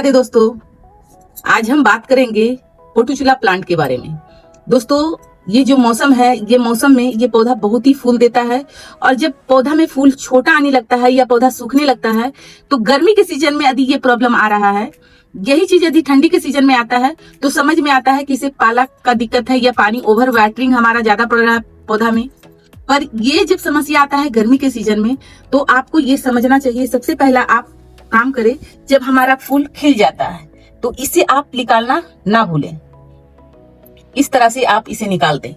राधे दोस्तों, आज हम बात करेंगे पोटुचुला प्लांट के बारे में। दोस्तों, ये जो मौसम है, ये मौसम में ये पौधा बहुत ही फूल देता है और जब पौधा में फूल छोटा आने लगता है या पौधा सूखने लगता है तो गर्मी के सीजन में यदि ये प्रॉब्लम आ रहा है, यही चीज यदि ठंडी के सीजन में आता है तो समझ में आता है कि इसे पाला का दिक्कत है या पानी ओवर वाटरिंग हमारा ज्यादा पड़ रहा है पौधा में। पर ये जब समस्या आता है गर्मी के सीजन में तो आपको ये समझना चाहिए, सबसे पहला आप काम करें जब हमारा फूल खिल जाता है तो इसे आप निकालना ना भूलें। इस तरह से आप इसे निकाल दें।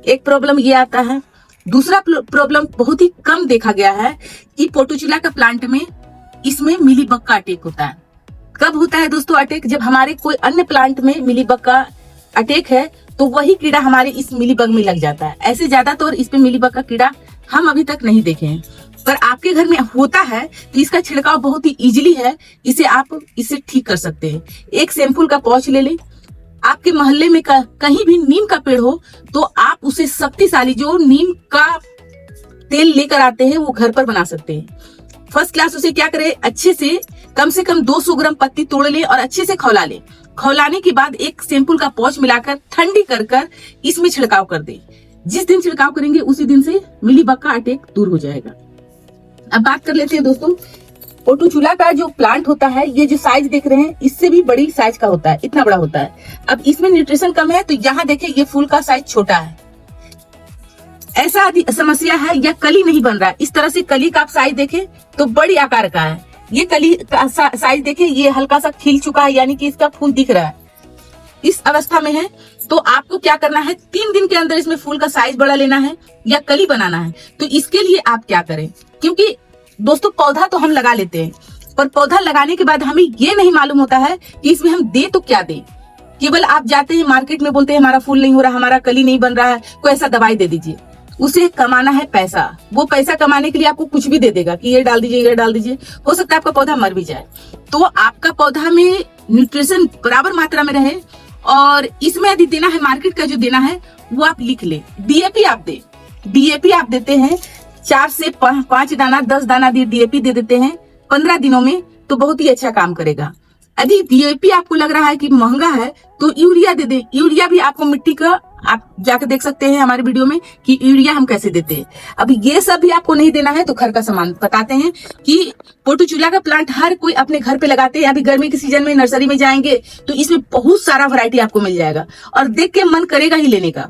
एक प्रॉब्लम ये आता है। दूसरा प्रॉब्लम बहुत ही कम देखा गया है कि पोटुचुला का प्लांट में इसमें मिलीबग का अटैक होता है। कब होता है दोस्तों अटैक? जब हमारे कोई अन्य प्लांट में मिलीबग का अटैक है तो वही कीड़ा हमारे इस मिलीबग में लग जाता है। ऐसे ज्यादातर इस पे मिलीबग का कीड़ा हम अभी तक नहीं देखे हैं, पर आपके घर में होता है तो इसका छिड़काव बहुत ही इजीली है। आप इसे ठीक कर सकते हैं। एक शैम्पूल का पाउच ले लें। आपके मोहल्ले में कहीं भी नीम का पेड़ हो तो आप उसे शक्तिशाली जो नीम का तेल लेकर आते हैं वो घर पर बना सकते हैं। फर्स्ट क्लास उसे क्या करें, अच्छे से कम 200 ग्राम पत्ती तोड़ ले और अच्छे से खौला ले। खौलाने के बाद एक शैम्पूल का पाउच मिलाकर ठंडी कर इसमें छिड़काव कर दे। जिस दिन छिड़काव करेंगे उसी दिन से मिलीबग का अटैक दूर हो जाएगा। अब बात कर लेते हैं दोस्तों, पोटुचुला का जो प्लांट होता है, ये जो साइज देख रहे हैं इससे भी बड़ी साइज का होता है, इतना बड़ा होता है। अब इसमें न्यूट्रिशन कम है तो यहाँ देखिए ये फूल का साइज छोटा है। ऐसा समस्या है या कली नहीं बन रहा है। इस तरह से कली का आप साइज देखें तो बड़ी आकार का है। ये कली का साइज देखें, ये हल्का सा खिल चुका है, यानी कि इसका फूल दिख रहा है। इस अवस्था में है तो आपको क्या करना है, 3 दिन के अंदर इसमें फूल का साइज बड़ा लेना है या कली बनाना है। तो इसके लिए आप क्या करें, क्योंकि दोस्तों पौधा तो हम लगा लेते हैं पर पौधा लगाने के बाद हमें ये नहीं मालूम होता है कि इसमें हम दे तो क्या दें। केवल आप जाते हैं मार्केट में, बोलते हैं हमारा फूल नहीं हो रहा, हमारा कली नहीं बन रहा है, कोई ऐसा दवाई दे दीजिए। उसे कमाना है पैसा। वो पैसा कमाने के लिए आपको कुछ भी दे देगा कि ये डाल दीजिए, ये डाल दीजिए। हो सकता है आपका पौधा मर भी जाए। तो आपका पौधा में न्यूट्रिशन बराबर मात्रा में रहे और इसमें यदि देना है, मार्केट का जो देना है वो आप लिख ले। डीएपी आप दे। डीएपी आप देते हैं 4 से 5 दाना 10 दाना डीएपी दे देते हैं 15 दिनों में तो बहुत ही अच्छा काम करेगा। यदि डीएपी आपको लग रहा है कि महंगा है तो यूरिया दे दे। यूरिया भी आपको मिट्टी का, आप जाकर देख सकते हैं हमारे वीडियो में कि यूरिया हम कैसे देते हैं। अब ये सब भी आपको नहीं देना है तो घर का सामान बताते हैं कि पोटुचुला का प्लांट हर कोई अपने घर पे लगाते हैं। अभी गर्मी के सीजन में नर्सरी में जाएंगे तो इसमें बहुत सारा वैरायटी आपको मिल जाएगा और देख के मन करेगा ही लेने का।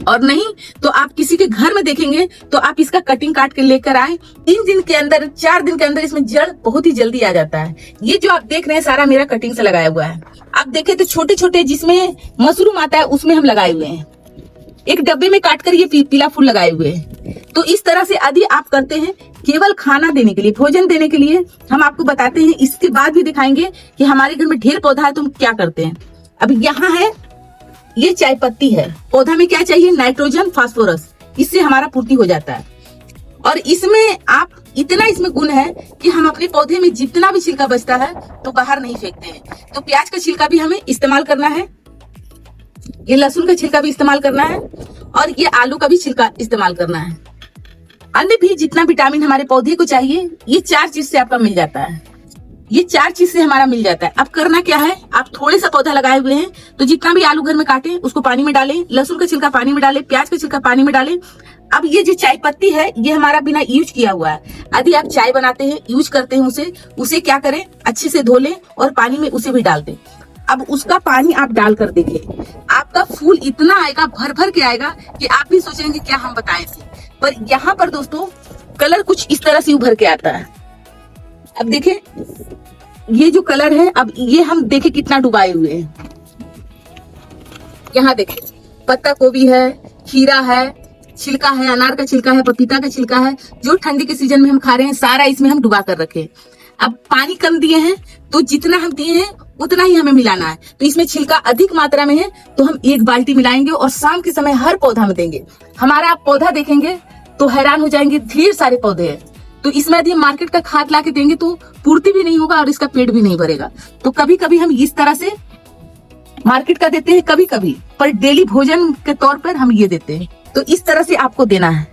और नहीं तो आप किसी के घर में देखेंगे तो आप इसका कटिंग काट के लेकर आए। 3 दिन के अंदर, 4 दिन के अंदर इसमें जड़ बहुत ही जल्दी आ जाता है। ये जो आप देख रहे हैं सारा मेरा कटिंग से लगाया हुआ है। आप देखें तो छोटे छोटे जिसमें मशरूम आता है उसमें हम लगाए हुए हैं। एक डब्बे में काट कर ये पीला फूल लगाए हुए हैं। तो इस तरह से यदि आप करते हैं केवल खाना देने के लिए, भोजन देने के लिए, हम आपको बताते हैं। इसके बाद भी दिखाएंगे कि हमारे घर में ढेर पौधा है तो हम क्या करते हैं। अब यहाँ है, ये चाय पत्ती है। पौधा में क्या चाहिए, नाइट्रोजन, फास्फोरस, इससे हमारा पूर्ति हो जाता है। और इसमें आप इतना इसमें गुण है कि हम अपने पौधे में जितना भी छिलका बचता है तो बाहर नहीं फेंकते हैं। तो प्याज का छिलका भी हमें इस्तेमाल करना है, ये लहसुन का छिलका भी इस्तेमाल करना है और ये आलू का भी छिलका इस्तेमाल करना है। अन्य भी जितना विटामिन हमारे पौधे को चाहिए ये 4 चीज से आपका मिल जाता है। ये 4 चीज से हमारा मिल जाता है। अब करना क्या है, आप थोड़े सा पौधा लगाए हुए हैं तो जितना भी आलू घर में काटे उसको पानी में डालें, लहसुन का छिलका पानी में डालें, प्याज का छिलका पानी में डालें। अब ये जो चाय पत्ती है ये हमारा बिना यूज किया हुआ है। यदि आप चाय बनाते हैं, यूज करते हैं उसे क्या करें, अच्छे से धो लें और पानी में उसे भी डाल दें। अब उसका पानी आप डालकर देखिए, आपका फूल इतना आएगा, भर भर के आएगा कि आप भी सोचेंगे क्या हम बताएं थे। पर यहाँ पर दोस्तों कलर कुछ इस तरह से उभर के आता है। अब देखिए ये जो कलर है, अब ये हम देखे कितना डुबाए हुए हैं। यहाँ देखिए पत्ता गोभी है, खीरा है, छिलका है, अनार का छिलका है, पपीता का छिलका है, जो ठंडी के सीजन में हम खा रहे हैं सारा इसमें हम डुबा कर रखे। अब पानी कम दिए हैं तो जितना हम दिए हैं उतना ही हमें मिलाना है। तो इसमें छिलका अधिक मात्रा में है तो हम 1 बाल्टी मिलाएंगे और शाम के समय हर पौधा में देंगे। हमारा आप पौधा देखेंगे तो हैरान हो जाएंगे, ढेर सारे पौधे हैं। तो इसमें यदि मार्केट का खाद ला के देंगे तो पूर्ति भी नहीं होगा और इसका पेट भी नहीं भरेगा। तो कभी कभी हम इस तरह से मार्केट का देते हैं, कभी कभी, पर डेली भोजन के तौर पर हम ये देते हैं। तो इस तरह से आपको देना है,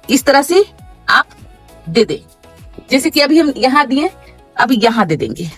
इस तरह से आप दे दे। जैसे कि अभी हम यहाँ दिए, अब यहाँ दे देंगे।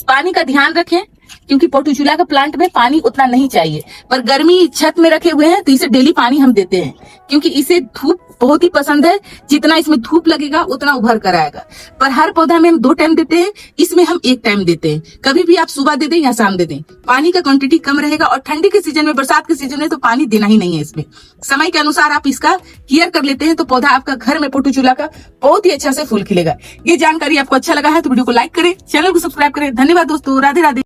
पानी का ध्यान रखें, क्योंकि पोर्टुचुला का प्लांट में पानी उतना नहीं चाहिए, पर गर्मी छत में रखे हुए हैं तो इसे डेली पानी हम देते हैं, क्योंकि इसे धूप बहुत ही पसंद है। जितना इसमें धूप लगेगा उतना उभर कर आएगा। पर हर पौधा में हम 2 टाइम देते हैं, इसमें हम 1 टाइम देते हैं। कभी भी आप सुबह दे दें या शाम दे दें, पानी का क्वांटिटी कम रहेगा। और ठंडी के सीजन में, बरसात के सीजन में तो पानी देना ही नहीं है। इसमें समय के अनुसार आप इसका केयर कर लेते हैं तो पौधा आपका घर में पोर्टुचुला का बहुत ही अच्छा से फूल खिलेगा। ये जानकारी आपको अच्छा लगा है तो वीडियो को लाइक करें, चैनल को सब्सक्राइब करें। धन्यवाद दोस्तों, राधे राधे।